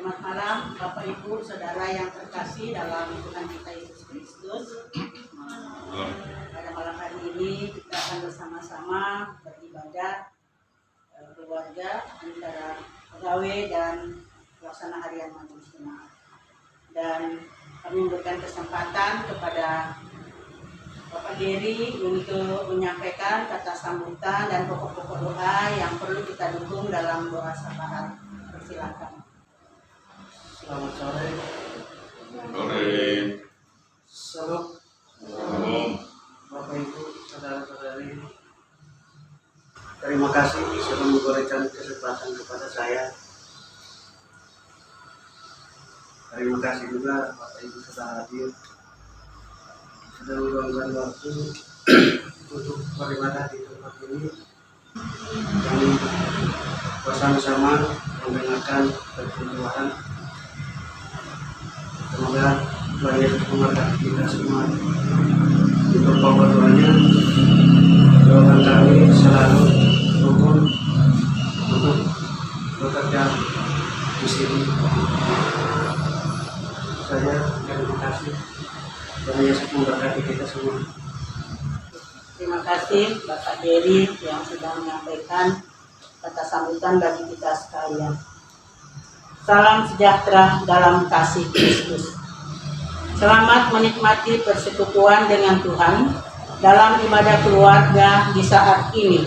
Selamat malam Bapak Ibu Saudara yang terkasih dalam Tuhan kita Yesus Kristus. Pada malam hari ini kita akan bersama-sama beribadah keluarga antara pegawai dan pelaksana harian majelis jemaat. Dan kami memberikan kesempatan kepada Bapak Geri untuk menyampaikan kata sambutan dan pokok-pokok doa yang perlu kita dukung dalam doa syafaat. Silakan. Selamat sore. Sore. Salam. Salam. Bapak Ibu, saudara-saudari. Terima kasih sudah memberikan kesempatan kepada saya. Terima kasih juga Bapak Ibu sudah hadir. Sudah meluangkan waktu untuk beribadah di tempat ini. Kami bersama-sama mendengarkan pertemuan. Semoga Tuhan Yesus memberkati kita semua. Untuk pokok doanya, doakan kami selalu rukun untuk bekerja di sini. Saya terima kasih. Tuhan Yesus memberkati kita semua. Terima kasih Bapak Geri yang sudah menyampaikan kata sambutan bagi kita sekalian. Salam sejahtera dalam kasih Kristus. Selamat menikmati persekutuan dengan Tuhan dalam ibadah keluarga di saat ini.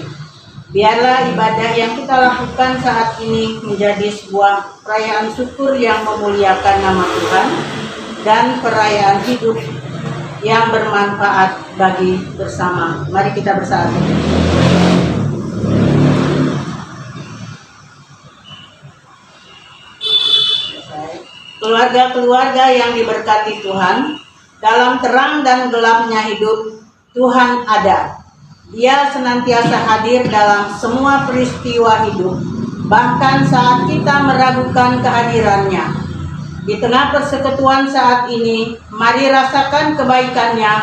Biarlah ibadah yang kita lakukan saat ini menjadi sebuah perayaan syukur yang memuliakan nama Tuhan dan perayaan hidup yang bermanfaat bagi bersama. Mari kita bersatu. Keluarga-keluarga yang diberkati Tuhan, dalam terang dan gelapnya hidup, Tuhan ada. Dia senantiasa hadir dalam semua peristiwa hidup, bahkan saat kita meragukan kehadirannya. Di tengah persekutuan saat ini, mari rasakan kebaikannya,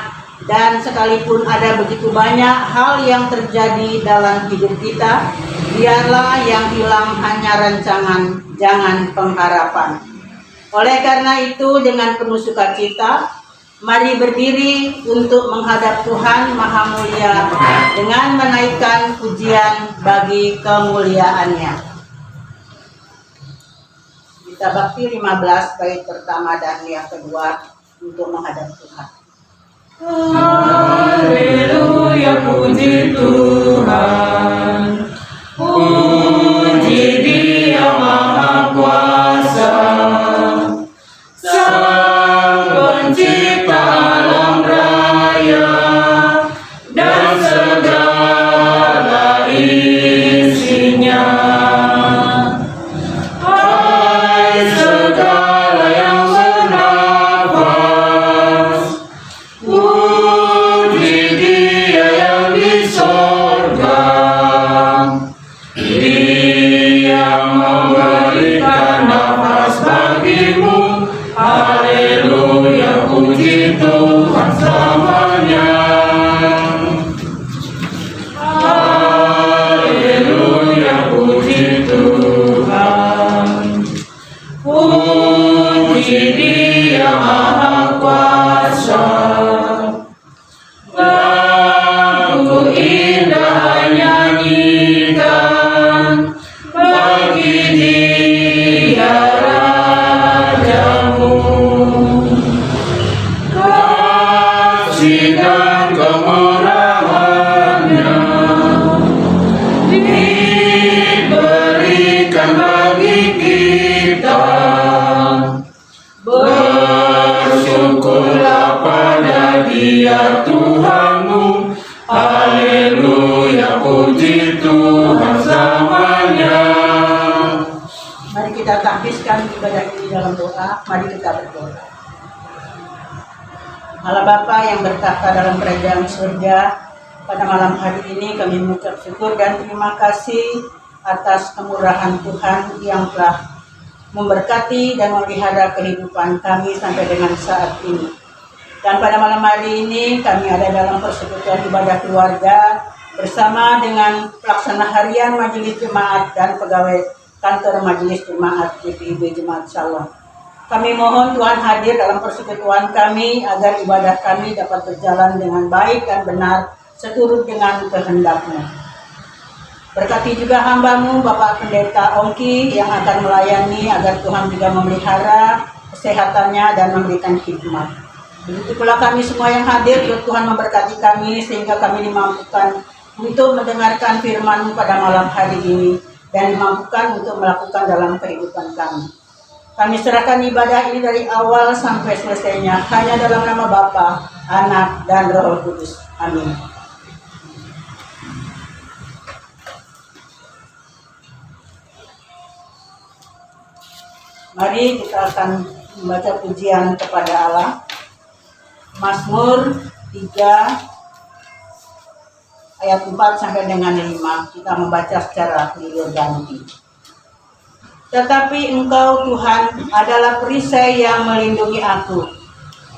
dan sekalipun ada begitu banyak hal yang terjadi dalam hidup kita, biarlah yang hilang hanya rancangan, jangan pengharapan. Oleh karena itu, dengan penuh sukacita, mari berdiri untuk menghadap Tuhan Maha Mulia dengan menaikkan pujian bagi kemuliaannya. Kita bakti 15 bait pertama dan yang kedua untuk menghadap Tuhan. Haleluya, puji Tuhan, puji Dia Maha Kuasa, Sang Pencipta alam raya dan segala isinya. Hai segala yang bernafas, puji Dia yang di sorga. Dia memberikan nafas bagimu. Haleluya, puji Tuhan selamanya. Haleluya, puji Tuhan, puji Dia Maha Kuasa. Lagu indah nyanyikan bagi Dia Rajamu. Kasih dan kemurahan-Nya diberikan bagi kita. Bersyukurlah pada Dia Tuhanmu. Haleluya, puji Tuhan selamanya. Mari kita tahbiskan ibadah ini dalam doa. Mari kita berdoa. Allah Bapa yang bertahta dalam kerajaan surga, pada malam hari ini kami mengucap syukur dan terima kasih atas kemurahan Tuhan yang telah memberkati dan memelihara kehidupan kami sampai dengan saat ini. Dan pada malam hari ini kami ada dalam persekutuan ibadah keluarga bersama dengan pelaksana harian majelis jemaat dan pegawai kantor Majelis Jemaat GPIB Jemaat Shalom. Kami mohon Tuhan hadir dalam persekutuan kami agar ibadah kami dapat berjalan dengan baik dan benar seturut dengan kehendak-Mu. Berkati juga hamba-Mu Bapak Pendeta Ongki yang akan melayani agar Tuhan juga memelihara kesehatannya dan memberikan hikmat. Begitu pula kami semua yang hadir, Tuhan memberkati kami sehingga kami dimampukan untuk mendengarkan firman-Mu pada malam hari ini dan dimampukan untuk melakukan dalam kehidupan kami. Kami serahkan ibadah ini dari awal sampai selesainya hanya dalam nama Bapa, Anak, dan Roh Kudus. Amin. Mari kita akan membaca pujian kepada Allah. Mazmur 3 ayat 4 sampai dengan 5. Kita membaca secara hilir ganti. Tetapi Engkau Tuhan adalah perisai yang melindungi aku.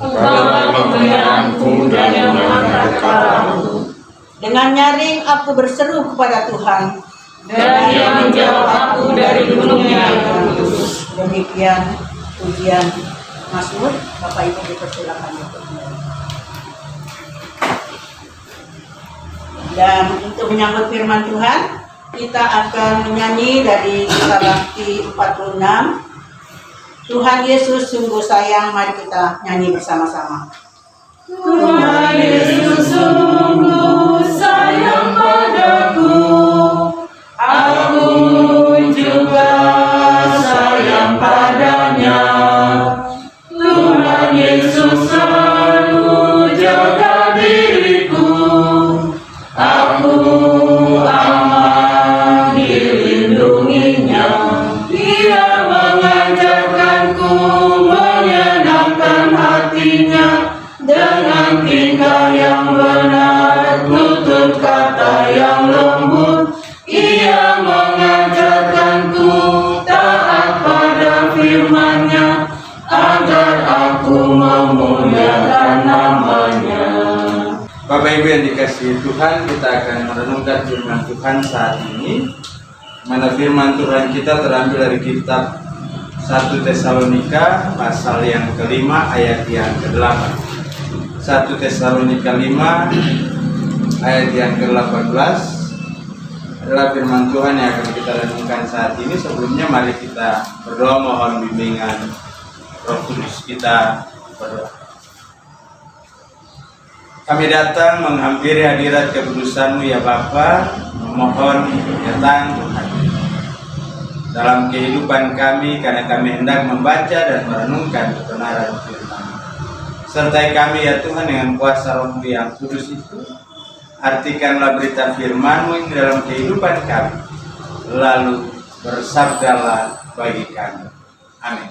Engkaulah pemeliharanku dan yang mengangkat kepalaku. Dengan nyaring aku berseru kepada Tuhan, Dan Dia menjawab aku dari gunungnya yang kudus. Demikian pujian Mazmur. Bapak Ibu dipersilakan untuk mulai. Dan untuk menyambut firman Tuhan, kita akan menyanyi dari Kisah Bakti 46. Tuhan Yesus sungguh sayang, mari kita nyanyi bersama-sama. Tuhan Yesus sungguh sayang padaku, aku juga sayang padanya. Tuhan Yesus selalu jaga diriku, aku aman dilindunginya. Dia mengajarkanku menyenangkan hatinya dengan tingkah yang benar, tutur kata yang lembut. Ia mengajarkanku taat pada firman-Nya agar aku memuliakan nama-Nya. Bapak Ibu yang dikasihi Tuhan, kita akan merenungkan firman Tuhan saat ini. Mana firman Tuhan kita terambil dari kitab 1 Tesalonika pasal yang kelima ayat yang ke-8. 1 Tesalonika 5 ayat yang ke-18 adalah firman Tuhan yang akan kita renungkan saat ini. Sebelumnya mari kita berdoa mohon bimbingan Roh Kudus. Kita berdoa. Kami datang menghampiri hadirat kekudusan-Mu ya Bapa, memohon penyertaan Tuhan dalam kehidupan kami, karena kami hendak membaca dan merenungkan kebenaran firman. Sertai kami ya Tuhan dengan kuasa Roh-Mu yang kudus itu. Artikanlah berita firman-Mu ini dalam kehidupan kami, lalu bersabdalah bagi kami. Amin.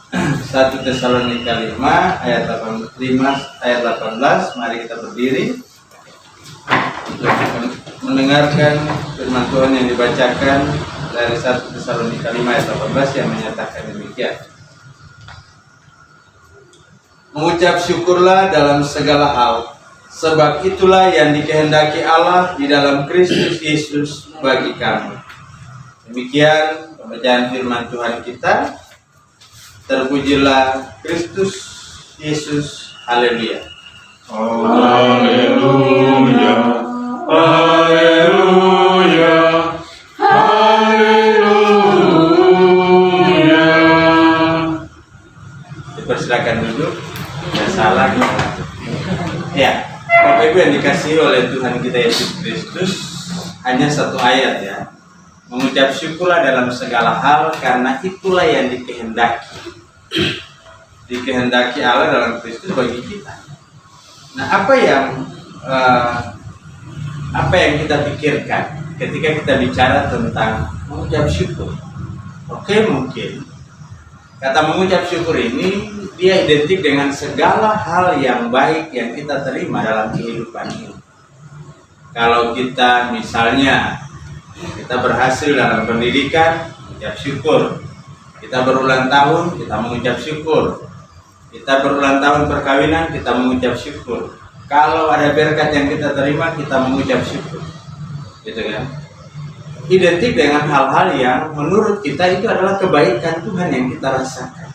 1 Tesalonika 5 ayat 18, mari kita berdiri untuk mendengarkan firman Tuhan yang dibacakan dari 1 Tesalonika 5 ayat 18 yang menyatakan demikian. Mengucap syukurlah dalam segala hal, sebab itulah yang dikehendaki Allah di dalam Kristus Yesus bagi kamu. Demikian pembacaan firman Tuhan kita. Terpujilah Kristus Yesus. Haleluya. Haleluya, haleluya, haleluya. Dipersilakan duduk. Ya salah. Ya, Bapak Ibu yang dikasihi oleh Tuhan kita Yesus Kristus, hanya satu ayat ya. Mengucap syukurlah dalam segala hal, karena itulah yang dikehendaki Allah dalam Kristus bagi kita. Nah, apa yang kita pikirkan ketika kita bicara tentang mengucap syukur? Oke, mungkin kata mengucap syukur ini dia identik dengan segala hal yang baik yang kita terima dalam kehidupan ini. Kalau kita misalnya kita berhasil dalam pendidikan, mengucap syukur. Kita berulang tahun, kita mengucap syukur. Kita berulang tahun perkawinan, kita mengucap syukur. Kalau ada berkat yang kita terima, kita mengucap syukur. Gitu kan? identik dengan hal-hal yang menurut kita itu adalah kebaikan Tuhan yang kita rasakan.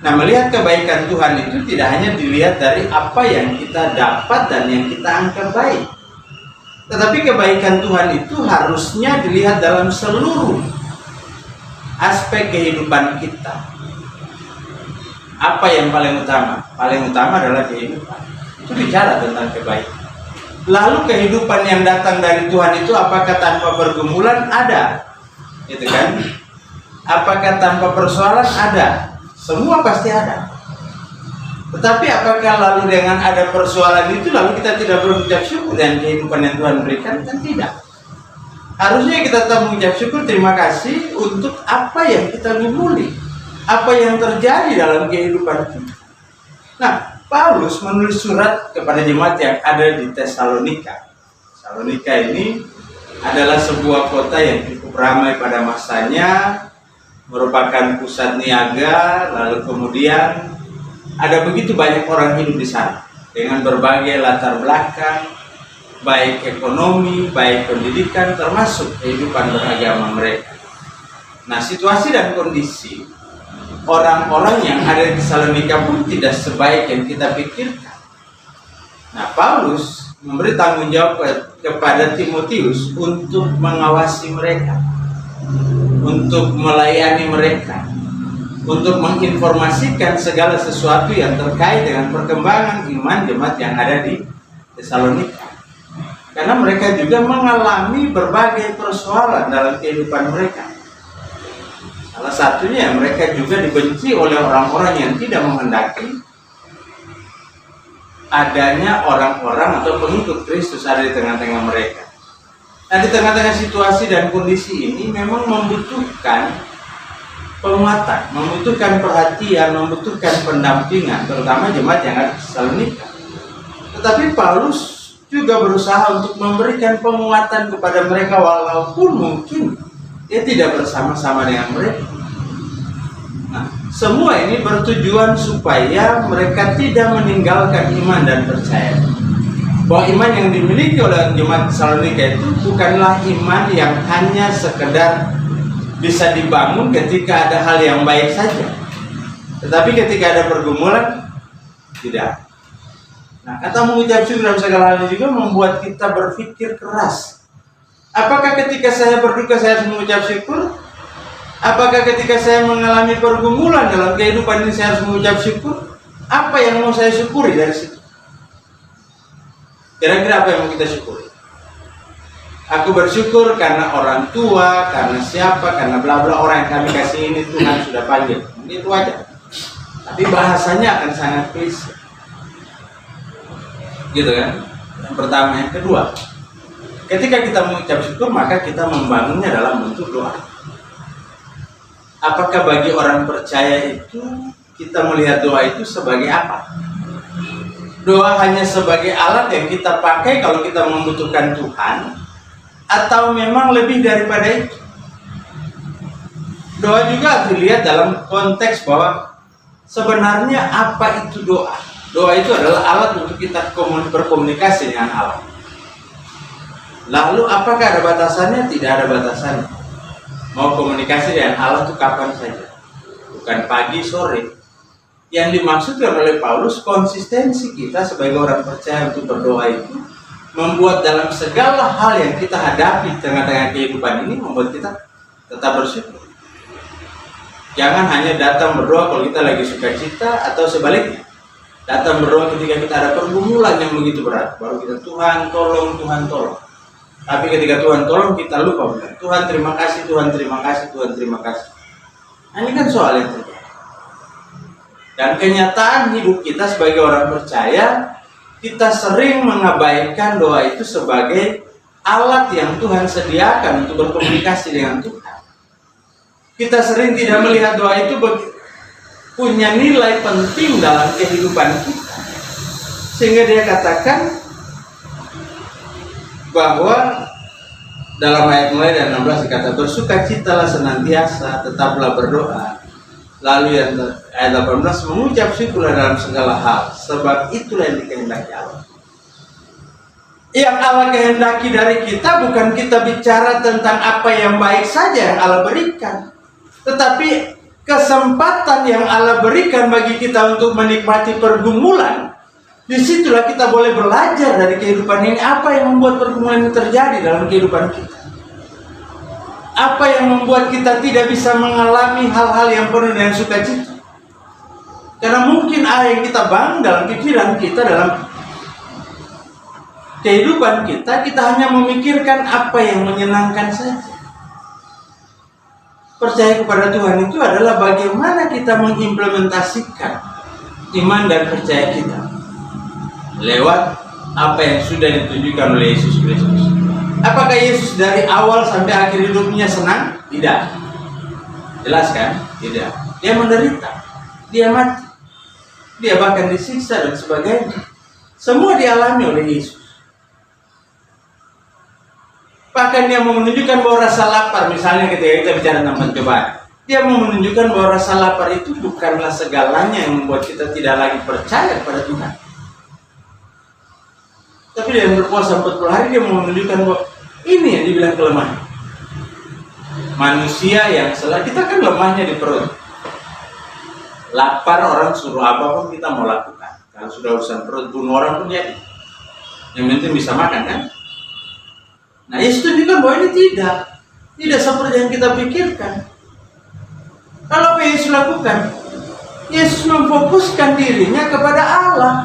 Nah, melihat kebaikan Tuhan itu tidak hanya dilihat dari apa yang kita dapat dan yang kita anggap baik, tetapi kebaikan Tuhan itu harusnya dilihat dalam seluruh aspek kehidupan kita. Apa yang paling utama? Paling utama adalah kehidupan. Itu bicara tentang kebaikan. Lalu kehidupan yang datang dari Tuhan itu apakah tanpa pergumulan? Ada, gitu kan? Apakah tanpa persoalan? Ada. Semua pasti ada. Tetapi apakah lalu dengan ada persoalan itu lalu kita tidak berucap syukur dengan kehidupan yang Tuhan berikan? Kan tidak. Harusnya kita tetap mengucap syukur, terima kasih untuk apa yang kita gumuli, apa yang terjadi dalam kehidupan kita. Nah, Paulus menulis surat kepada jemaat yang ada di Tesalonika. Tesalonika ini adalah sebuah kota yang cukup ramai pada masanya, merupakan pusat niaga, lalu kemudian ada begitu banyak orang hidup di sana dengan berbagai latar belakang, baik ekonomi, baik pendidikan, termasuk kehidupan beragama mereka. Nah, situasi dan kondisi orang-orang yang ada di Tesalonika pun tidak sebaik yang kita pikirkan. Nah, Paulus memberi tanggung jawab kepada Timotius untuk mengawasi mereka, untuk melayani mereka, untuk menginformasikan segala sesuatu yang terkait dengan perkembangan iman jemaat yang ada di Tesalonika. Karena mereka juga mengalami berbagai persoalan dalam kehidupan mereka. Salah satunya mereka juga dibenci oleh orang-orang yang tidak menghendaki adanya orang-orang atau pengikut Kristus ada di tengah-tengah mereka. Nah, di tengah-tengah situasi dan kondisi ini memang membutuhkan penguatan, membutuhkan perhatian, membutuhkan pendampingan, terutama jemaat yang ada di Tesalonika. Tetapi Paulus juga berusaha untuk memberikan penguatan kepada mereka walaupun mungkin dia tidak bersama-sama dengan mereka. Nah, semua ini bertujuan supaya mereka tidak meninggalkan iman dan percaya bahwa iman yang dimiliki oleh jemaat Tesalonika itu bukanlah iman yang hanya sekedar bisa dibangun ketika ada hal yang baik saja, tetapi ketika ada pergumulan tidak. Nah, kata mengucap syukur dalam segala hal juga membuat kita berpikir keras. Apakah ketika saya berduka saya harus mengucap syukur? Apakah ketika saya mengalami pergumulan dalam kehidupan ini saya harus mengucap syukur? Apa yang mau saya syukuri dari situ? Kira-kira apa yang mau kita syukuri? Aku bersyukur karena orang tua, karena siapa, karena bla bla orang yang kami kasih ini Tuhan sudah panggil. Itu aja. Tapi bahasanya akan sangat klise. Gitu kan? Yang pertama, yang kedua, ketika kita mengucap syukur maka kita membangunnya dalam bentuk doa. Apakah bagi orang percaya itu kita melihat doa itu sebagai apa? Doa hanya sebagai alat yang kita pakai kalau kita membutuhkan Tuhan, atau memang lebih daripada itu? Doa juga dilihat dalam konteks bahwa sebenarnya apa itu doa? Doa itu adalah alat untuk kita berkomunikasi dengan Allah. Lalu apakah ada batasannya? Tidak ada batasannya. Mau komunikasi dengan Allah itu kapan saja, bukan pagi sore. Yang dimaksudkan oleh Paulus, konsistensi kita sebagai orang percaya untuk berdoa itu membuat dalam segala hal yang kita hadapi tengah-tengah kehidupan ini membuat kita tetap bersyukur. Jangan hanya datang berdoa kalau kita lagi sukacita, atau sebaliknya datang berdoa ketika kita ada pergumulan yang begitu berat, baru kita Tuhan tolong, Tuhan tolong. Tapi ketika Tuhan tolong kita lupa bilang Tuhan terima kasih, Tuhan terima kasih, Tuhan terima kasih. Nah, ini kan soal yang terjadi. Dan kenyataan hidup kita sebagai orang percaya, kita sering mengabaikan doa itu sebagai alat yang Tuhan sediakan untuk berkomunikasi dengan Tuhan. Kita sering tidak melihat doa itu punya nilai penting dalam kehidupan kita. Sehingga dia katakan bahwa dalam ayat mulai dari 16 dikata bersukacitalah senantiasa, tetaplah berdoa. Lalu yang ayat 18 mengucap syukurlah dalam segala hal, sebab itulah yang dikehendaki Allah. Yang Allah kehendaki dari kita bukan kita bicara tentang apa yang baik saja yang Allah berikan, tetapi kesempatan yang Allah berikan bagi kita untuk menikmati pergumulan. Disitulah kita boleh belajar dari kehidupan ini, apa yang membuat pergumulan ini terjadi dalam kehidupan kita. Apa yang membuat kita tidak bisa mengalami hal-hal yang penuh dengan sukacita. Karena mungkin yang kita bangun dalam pikiran kita, dalam kehidupan kita, kita hanya memikirkan apa yang menyenangkan saja. Percaya kepada Tuhan itu adalah bagaimana kita mengimplementasikan iman dan percaya kita lewat apa yang sudah ditunjukkan oleh Yesus Kristus. Apakah Yesus dari awal sampai akhir hidupnya senang? Tidak. Jelas kan? Tidak. Dia menderita, dia mati, dia bahkan disiksa dan sebagainya. Semua dialami oleh Yesus. Bahkan dia mau menunjukkan bahwa rasa lapar, misalnya ketika kita bicara tentang pencobaan, dia mau menunjukkan bahwa rasa lapar itu bukanlah segalanya yang membuat kita tidak lagi percaya kepada Tuhan. Tapi dia berpuasa 40 hari, dia mau menunjukkan bahwa ini yang dibilang kelemahan. Manusia yang kita kan lemahnya di perut. Lapar, orang suruh apapun kita mau lakukan. Kalau sudah urusan perut, bunuh orang pun jadi. Yang penting bisa makan kan? Nah, Yesus tunjukkan bahwa ini tidak seperti yang kita pikirkan. Kalau apa yang Yesus lakukan? Yesus memfokuskan dirinya kepada Allah.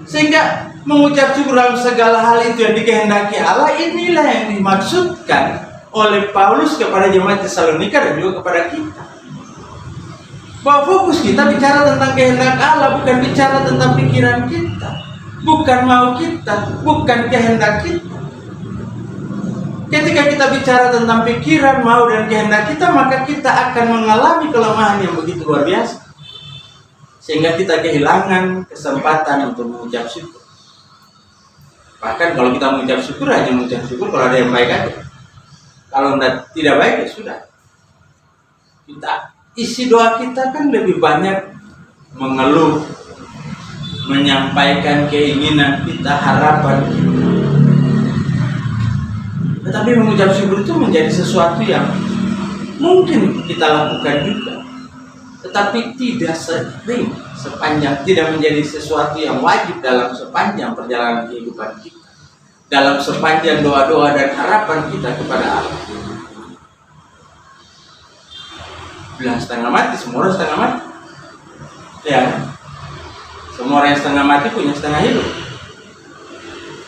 Sehingga mengucap syukur dalam segala hal itu yang dikehendaki Allah, inilah yang dimaksudkan oleh Paulus kepada jemaat Tesalonika dan juga kepada kita. Bahwa fokus kita bicara tentang kehendak Allah, bukan bicara tentang pikiran kita, bukan mau kita, bukan kehendak kita. Ketika kita bicara tentang pikiran, mau dan kehendak kita, maka kita akan mengalami kelemahan yang begitu luar biasa. Sehingga kita kehilangan kesempatan untuk mengucap syukur. Bahkan kalau kita mengucap syukur, hanya mengucap syukur kalau ada yang baik aja. Kalau tidak baik, ya sudah. Isi doa kita kan lebih banyak mengeluh, menyampaikan keinginan kita, harapan kita. Tetapi mengucap syukur itu menjadi sesuatu yang mungkin kita lakukan juga, tetapi tidak sering, tidak menjadi sesuatu yang wajib dalam sepanjang perjalanan kehidupan kita, dalam sepanjang doa-doa dan harapan kita kepada Allah. Bilang setengah mati, semua orang setengah mati. Ya, semua orang yang setengah mati punya setengah hidup.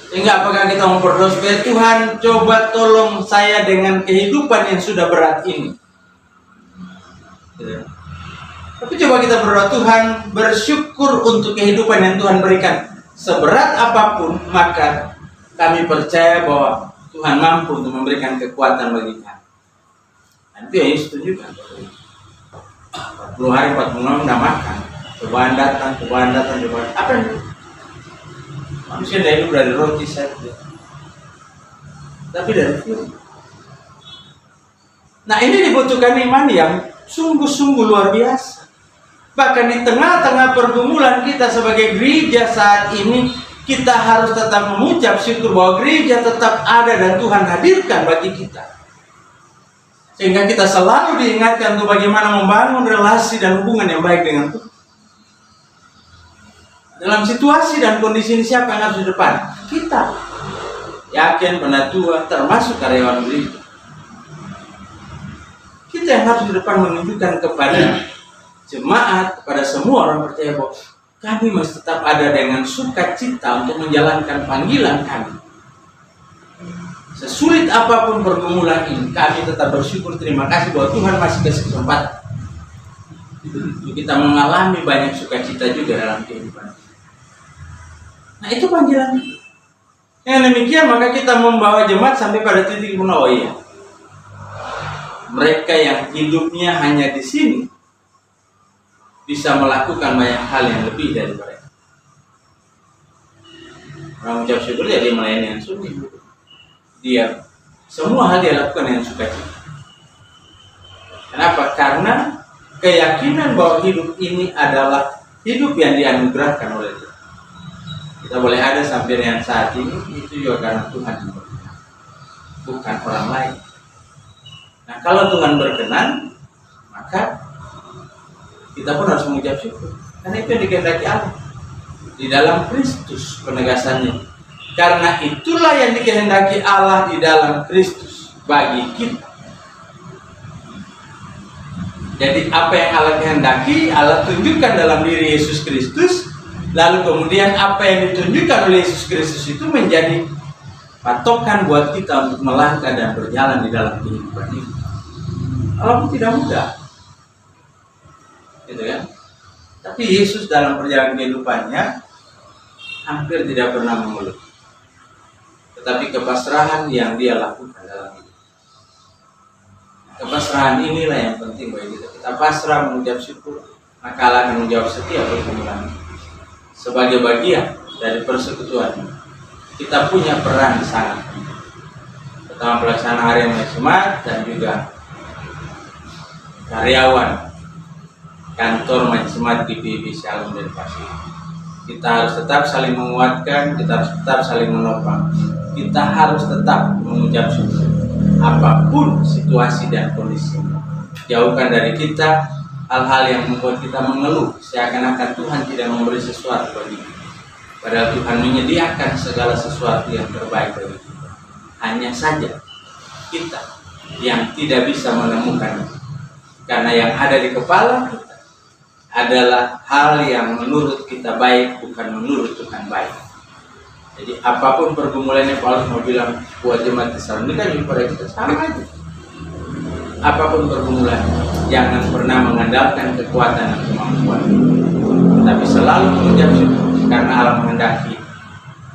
Sehingga apakah kita mau berdoa supaya Tuhan coba tolong saya dengan kehidupan yang sudah berat ini. Ya. Tapi coba kita berdoa, Tuhan bersyukur untuk kehidupan yang Tuhan berikan. Seberat apapun, maka kami percaya bahwa Tuhan mampu untuk memberikan kekuatan bagi kami. Nanti yang Yesus tunjukkan. 40 hari 40 malam tidak makan. Cobaan datang. Apa ini? Manusia tidak hidup dari roti saja, tapi dari firman. Nah, ini dibutuhkan iman yang sungguh-sungguh luar biasa. Bahkan di tengah-tengah pergumulan kita sebagai gereja saat ini, kita harus tetap mengucap syukur bahwa gereja tetap ada dan Tuhan hadirkan bagi kita. Sehingga kita selalu diingatkan untuk bagaimana membangun relasi dan hubungan yang baik dengan Tuhan. Dalam situasi dan kondisi ini siapa yang harus di depan? Kita. Yakin, penatua, termasuk karyawan gereja. Kita yang harus di depan menunjukkan kepada jemaat, kepada semua orang percaya bahwa kami mesti tetap ada dengan sukacita untuk menjalankan panggilan kami. Sesulit apapun pergumulan ini, kami tetap bersyukur, terima kasih bahwa Tuhan masih kasih kesempatan untuk kita mengalami banyak sukacita juga dalam kehidupan. Nah, itu panggilan. Yang demikian maka kita membawa jemaat sampai pada titik mana, oh iya, mereka yang hidupnya hanya di sini bisa melakukan banyak hal yang lebih dari mereka. Orang ucap syukur jadi melayani yang sungguh. Dia semua hal dia lakukan dengan sukacita. Kenapa? Karena keyakinan bahwa hidup ini adalah hidup yang dianugerahkan oleh Tuhan. Kita boleh ada sampai dengan saat ini itu juga karena Tuhan yang berkenan, bukan orang lain. Nah, kalau Tuhan berkenan, maka kita pun harus mengucap syukur, karena itu yang dikehendaki Allah di dalam Kristus penegasannya. Karena itulah yang dikehendaki Allah di dalam Kristus bagi kita. Jadi apa yang Allah kehendaki, Allah tunjukkan dalam diri Yesus Kristus. Lalu kemudian apa yang ditunjukkan oleh Yesus Kristus itu menjadi patokan buat kita untuk melangkah dan berjalan di dalam kehidupan ini. Walaupun tidak mudah, gitu kan? Tapi Yesus dalam perjalanan kehidupannya hampir tidak pernah mengeluh. Tetapi kepasrahan yang dia lakukan dalam hidup. Kepasrahan inilah yang penting bagi kita. Kita pasrah mengucap syukur, maka Allah akan menjawab setiap pergumulan. Sebagai bagian dari persekutuan, kita punya peran di sana. Pertama, pelaksanaan harian Majelis dan juga karyawan kantor Majelis GPIB Shalom Denpasar. Kita harus tetap saling menguatkan, kita harus tetap saling menopang. Kita harus tetap mengucap syukur apapun situasi dan kondisi. Jauhkan dari kita hal-hal yang membuat kita mengeluh seakan-akan Tuhan tidak memberi sesuatu bagi kita. Padahal Tuhan menyediakan segala sesuatu yang terbaik bagi kita. Hanya saja kita yang tidak bisa menemukan, karena yang ada di kepala kita adalah hal yang menurut kita baik, bukan menurut Tuhan baik. Jadi apapun pergumulannya, Paulus mau bilang buat jemaat Tesalonika juga pada kita sama aja. Apapun pergumulannya, jangan pernah mengandalkan kekuatan dan kemampuan, tapi selalu mengucap syukur karena Allah menghendaki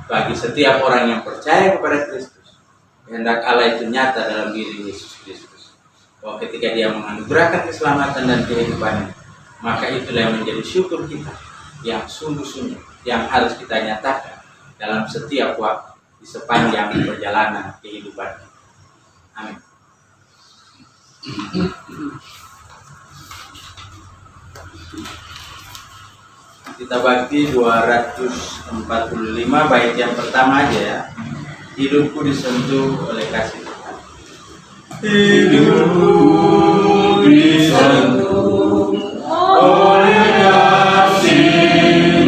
bagi setiap orang yang percaya kepada Kristus, kehendak Allah itu nyata dalam diri Yesus Kristus. Bahwa ketika Dia menganugerahkan keselamatan dan kehidupannya, maka itulah yang menjadi syukur kita yang sungguh-sungguh, yang harus kita nyatakan dalam setiap waktu di sepanjang perjalanan kehidupan. Amin. Kita bakti 245 bait yang pertama aja ya. Hidupku disentuh oleh kasih Tuhan. Hidupku disentuh oleh kasih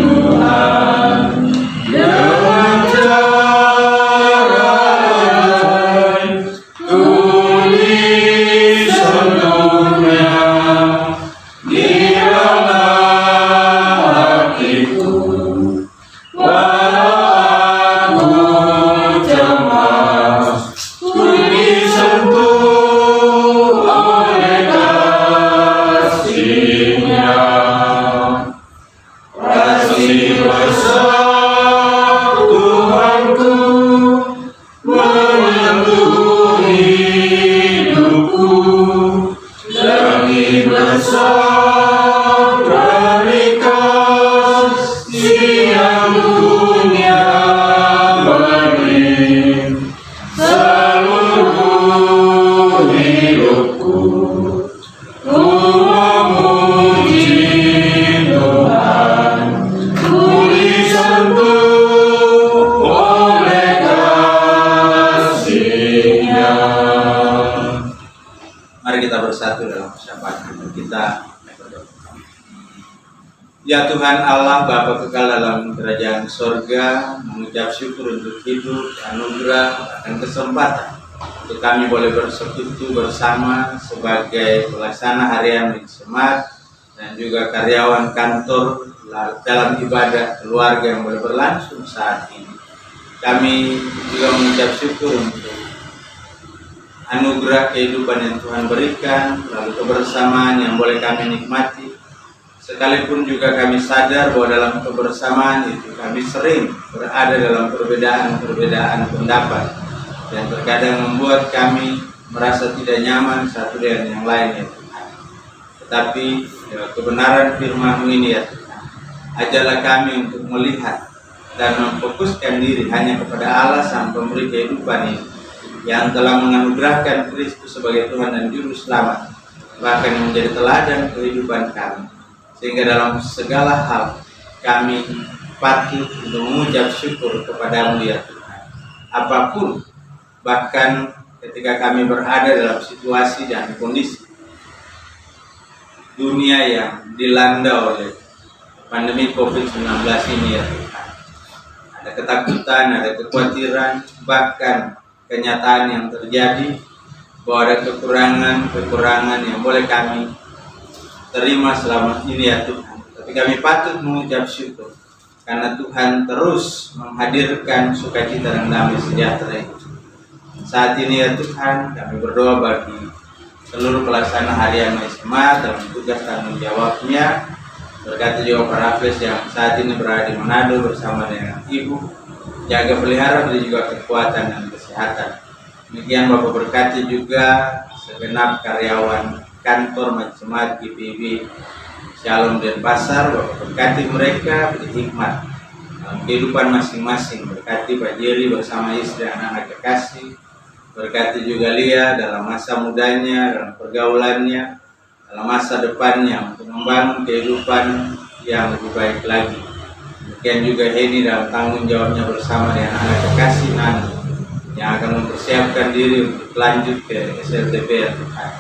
Tuhan. Dengan cara ajaib ku disentuhnya di dalam hatiku. Walau aku cemas, ku disentuh oleh kasih-Nya. Kasih besar Tuhanku menyentuh hidupku. Lebih besar dari kasih yang dunia beri. Seluruh hidupku ku memuji Tuhan. Ku disentuh oleh kasih-Nya. Mari kita bersatu dalam persahabatan kita. Ya Tuhan Allah, Bapa kekal dalam kerajaan sorga, mengucap syukur untuk hidup, anugerah, dan kesempatan untuk kami boleh bersekutu bersama sebagai pelaksana harian Mixemat dan juga karyawan kantor dalam ibadah keluarga yang boleh berlangsung saat ini. Kami juga mengucap syukur untuk anugerah kehidupan yang Tuhan berikan, lalu kebersamaan yang boleh kami nikmati. Sekalipun juga kami sadar bahwa dalam kebersamaan itu kami sering berada dalam perbedaan-perbedaan pendapat yang terkadang membuat kami merasa tidak nyaman satu dengan yang lain ya Tuhan. Tetapi kebenaran firman-Mu ini ya Tuhan, ajarlah kami untuk melihat dan memfokuskan diri hanya kepada Allah Sang Pemberi kehidupan ini, yang telah menganugerahkan Kristus sebagai Tuhan dan Juru Selamat, bahkan yang menjadi teladan kehidupan kami. Sehingga dalam segala hal kami patut untuk mengucap syukur kepadamu ya Tuhan. Apapun, bahkan ketika kami berada dalam situasi dan kondisi dunia yang dilanda oleh pandemi COVID-19 ini ya Tuhan. Ada ketakutan, ada kekhawatiran, bahkan kenyataan yang terjadi bahwa ada kekurangan yang boleh kami terima selama ini ya Tuhan. Tapi kami patut mengucap syukur karena Tuhan terus menghadirkan sukacita dan damai sejahtera itu. Saat ini ya Tuhan, kami berdoa bagi seluruh pelaksana harian SMA dalam tugas tanggung jawabnya. Berkati juga para Hafiz yang saat ini berada di Manado bersama dengan Ibu. Jaga pelihara, beri juga kekuatan dan kesehatan. Demikian Bapak berkati juga segenap karyawan kantor Majemaat GPIB Shalom Denpasar. Bapak berkati mereka, beri hikmat dalam kehidupan masing-masing. Berkati Pak Jerry bersama istri dan anak kekasih. Berkati juga Lia dalam masa mudanya, dalam pergaulannya, dalam masa depannya untuk membangun kehidupan yang lebih baik lagi. Demikian juga Heni dalam tanggung jawabnya bersama dengan anak kekasih Nani yang akan mempersiapkan diri untuk lanjut ke SLTB ya Tuhan.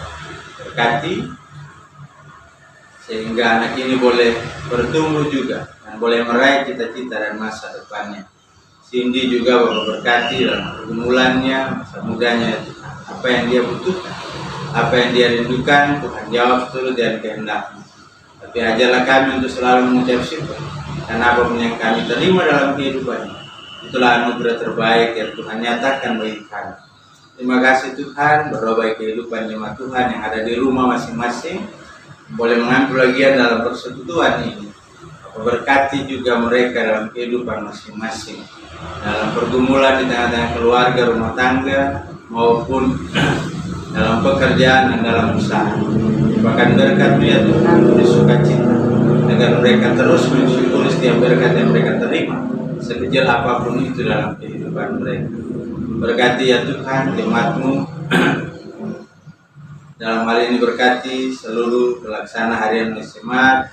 Berkati sehingga anak ini boleh bertumbuh juga dan boleh meraih cita-cita dan masa depannya. Cindy juga Bapak berkati dalam pergumulannya, masa mudanya ya Tuhan. Apa yang dia butuhkan, apa yang dia rindukan, Tuhan jawab seluruh dan kehendakmu. Tapi ajarlah kami untuk selalu mengucap syukur karena apapun yang kami terima dalam kehidupan ini, itulah anugerah terbaik yang Tuhan nyatakan bagi kami. Terima kasih Tuhan, berdoa bagi kehidupan jemaat Tuhan yang ada di rumah masing-masing, boleh mengambil bagian dalam persekutuan ini. Bapak berkati juga mereka dalam kehidupan masing-masing, dalam pergumulan di tengah-tengah keluarga, rumah tangga, maupun dalam pekerjaan dan dalam usaha. Bahkan berkat ya Tuhan, beri sukacita agar mereka terus mensyukuri setiap berkat yang mereka terima, sekecil apapun itu dalam kehidupan mereka. Berkati ya Tuhan jemaat-Mu dalam hal ini, berkati seluruh pelaksana harian jemaat,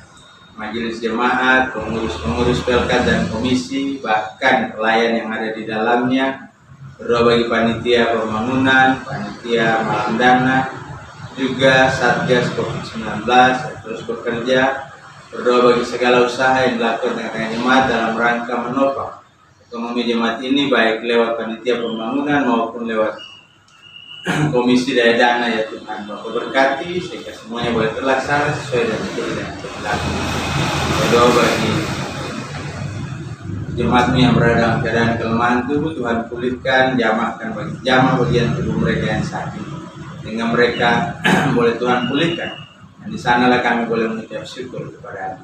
majelis jemaat, pengurus-pengurus pelkat dan komisi, bahkan pelayan yang ada di dalamnya. Berdoa bagi panitia pembangunan, panitia malam dana, juga Satgas COVID-19 terus bekerja. Berdoa bagi segala usaha yang dilakukan dengan jemaat dalam rangka menopang ekonomi jemaat ini, baik lewat panitia pembangunan maupun lewat komisi daya dana ya Tuhan. Bapak berkati sehingga semuanya boleh terlaksana sesuai dengan kehendak. Berdoa bagi jemaat-Mu yang berada dalam keadaan kelemahan tubuh, Tuhan pulihkan, jamahkan bagian tubuh mereka yang sakit, sehingga mereka boleh Tuhan pulihkan. Dan di sanalah kami boleh mengucap syukur kepada-Mu.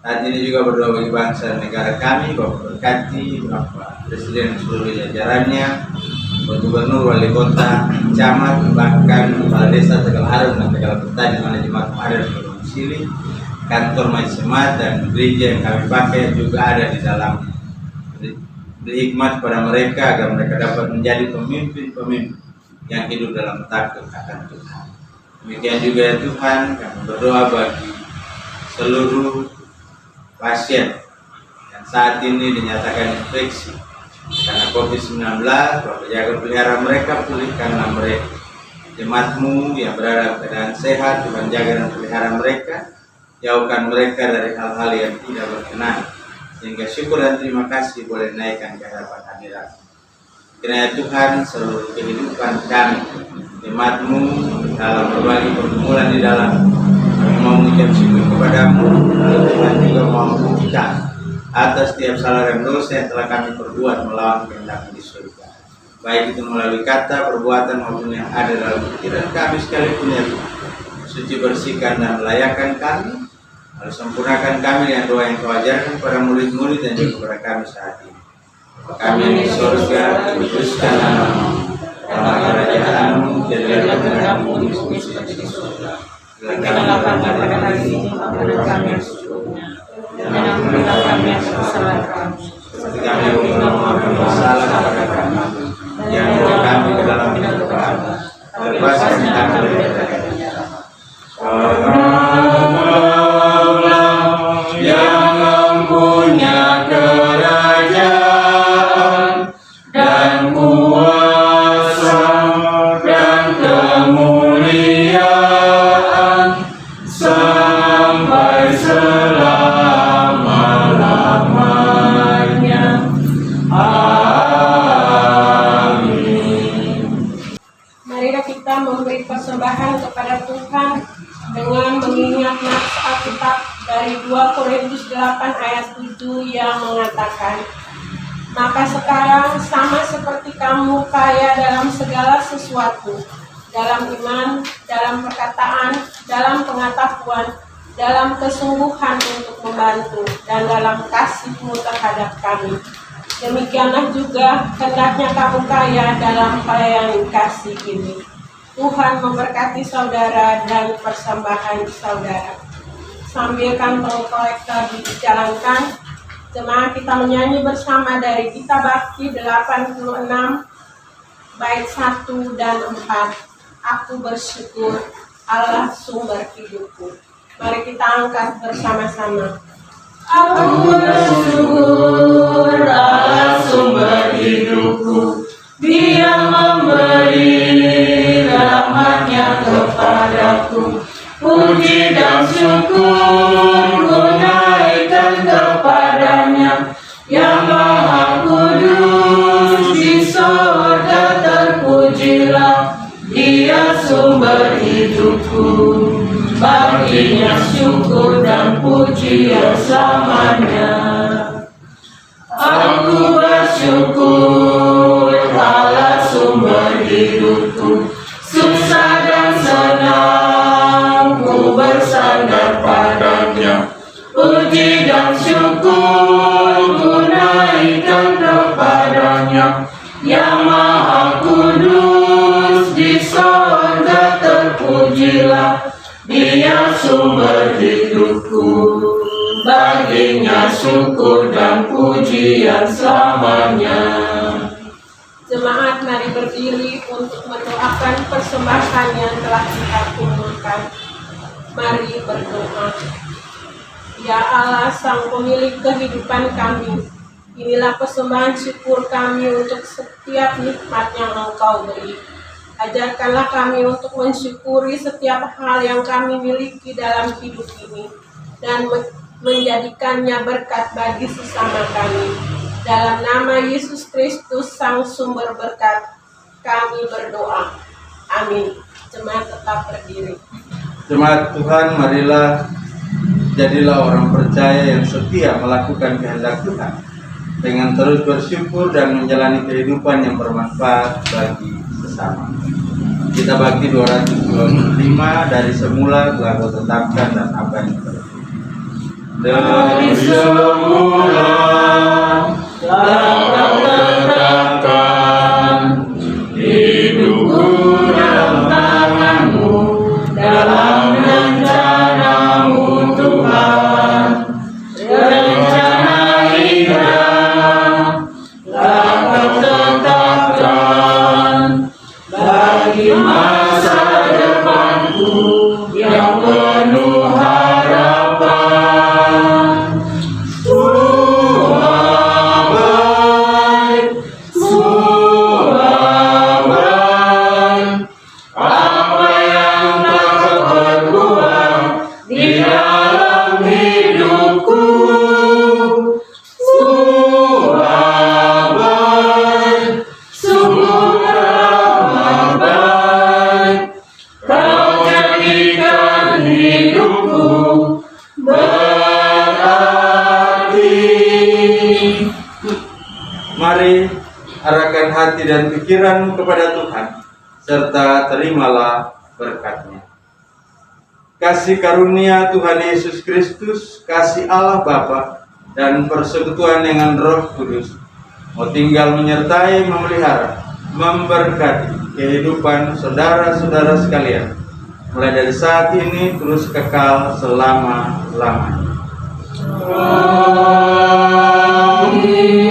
Saat ini juga berdoa bagi bangsa dan negara kami. Bapak berkati Bapak Presiden dan seluruh jajarannya, Bapak Gubernur, Wali Kota, Camat, bahkan Kepala Desa Tegal Harum dan Tegal Petani, mana jemaat ada di domisili, kantor Majemaat dan gereja yang kami pakai juga ada di dalamnya. Beri hikmat kepada mereka agar mereka dapat menjadi pemimpin-pemimpin yang hidup dalam takut akan Tuhan. Demikian juga ya Tuhan, kami berdoa bagi seluruh pasien yang saat ini dinyatakan infeksi karena COVID-19. Bapak jaga pelihara mereka, pulihkanlah mereka. Jemaat-Mu yang berada dalam keadaan sehat, Tuhan jaga dan pelihara mereka, jauhkan mereka dari hal-hal yang tidak berkenan, sehingga syukur dan terima kasih boleh naikkan ke hadapan hadirat. Kiranya Tuhan seluruh kehidupan kami, jemaat-Mu dalam berbagai pergumulan di dalam, kami mau mengucap syukur kepada-Mu, lalu Tuhan juga mau membuktikan atas setiap salah dan dosa yang telah kami perbuat melawan kehendak di surga, baik itu melalui kata, perbuatan maupun yang ada dalam pikiran kami sekalipun ya Tuhan. Suci bersihkan dan melayakkan kami, lalu sempurnakan kami dengan doa yang Kau ajarkan kepada murid-murid dan juga kepada kami saat ini. Kami di surga, kuduskan nama-Mu, dalam kerajaan-Mu, jadilah kehendakmu di bumi seperti di surga. Berikanlah kami pada hari ini makanan kami yang secukupnya, dan ampunilah kami atas kesalahan kami, seperti kami mengampuni bersalah kepada kami. Jangan bawa kami ke dalam pencobaan, lepaskan kami dari penjara. Allah yang mempunyai dengan mengingat nats Alkitab dari 2 Korintus 8 ayat 7 yang mengatakan, maka sekarang sama seperti kamu kaya dalam segala sesuatu, dalam iman, dalam perkataan, dalam pengetahuan, dalam kesungguhan untuk membantu, dan dalam kasihmu terhadap kami. Demikianlah juga hendaknya kamu kaya dalam pelayanan kasih ini. Tuhan memberkati saudara dan persembahan saudara. Sambil kantong kolektor dijalankan, jemaat kita menyanyi bersama dari Gita Bakti 86 bait 1 dan 4. Aku bersyukur Allah sumber hidupku. Mari kita angkat bersama-sama. Aku bersyukur Allah sumber hidupku, Dia memberi rahmat-Nya kepadaku. Puji dan syukur ku naikkan kepada-Nya, Yang Maha Kudus di sorga terpujilah, Dia sumber hidupku. Baginya syukur dan pujian selamanya. Aku bersyukur Allah sumber hidupku, susah dan senang ku bersandar padanya. Puji dan syukur ku naikkan kepada-Nya, Yang Maha Kudus di sorga terpujilah, Dia sumber hidupku. Baginya syukur dan pujian selamanya. Jemaat, mari berdiri untuk mendoakan persembahan yang telah kita kumpulkan. Mari berdoa. Ya Allah, Sang Pemilik kehidupan kami, inilah persembahan syukur kami untuk setiap nikmat yang Engkau beri. Ajarkanlah kami untuk mensyukuri setiap hal yang kami miliki dalam hidup ini dan menjadikannya berkat bagi sesama kami. Dalam nama Yesus Kristus, Sang Sumber Berkat, kami berdoa. Amin. Jemaat tetap berdiri. Jemaat Tuhan, marilah jadilah orang percaya yang setia melakukan kehendak Tuhan dengan terus bersyukur dan menjalani kehidupan yang bermanfaat bagi sesama. Kita bakti 225 dari semula telah Kau tetapkan dan apa yang terjadi. Dari semula telah Kau tetapkan hidupku dalam tangan-Mu, dalam rencana-Mu Tuhan. Rencana indah telah Kau tetapkan bagi masa depanku yang penuh harapan. Apa yang tak berbuat di dalam hidupku. Sungguh amat baik Kau jadikan hidupku berarti. Mari arahkan hati dan pikiranmu kepada Tuhan, serta terimalah berkat-Nya. Kasih karunia Tuhan Yesus Kristus, kasih Allah Bapa, dan persekutuan dengan Roh Kudus mau tinggal menyertai, memelihara, memberkati kehidupan saudara-saudara sekalian, mulai dari saat ini terus kekal selama-lamanya. Amin.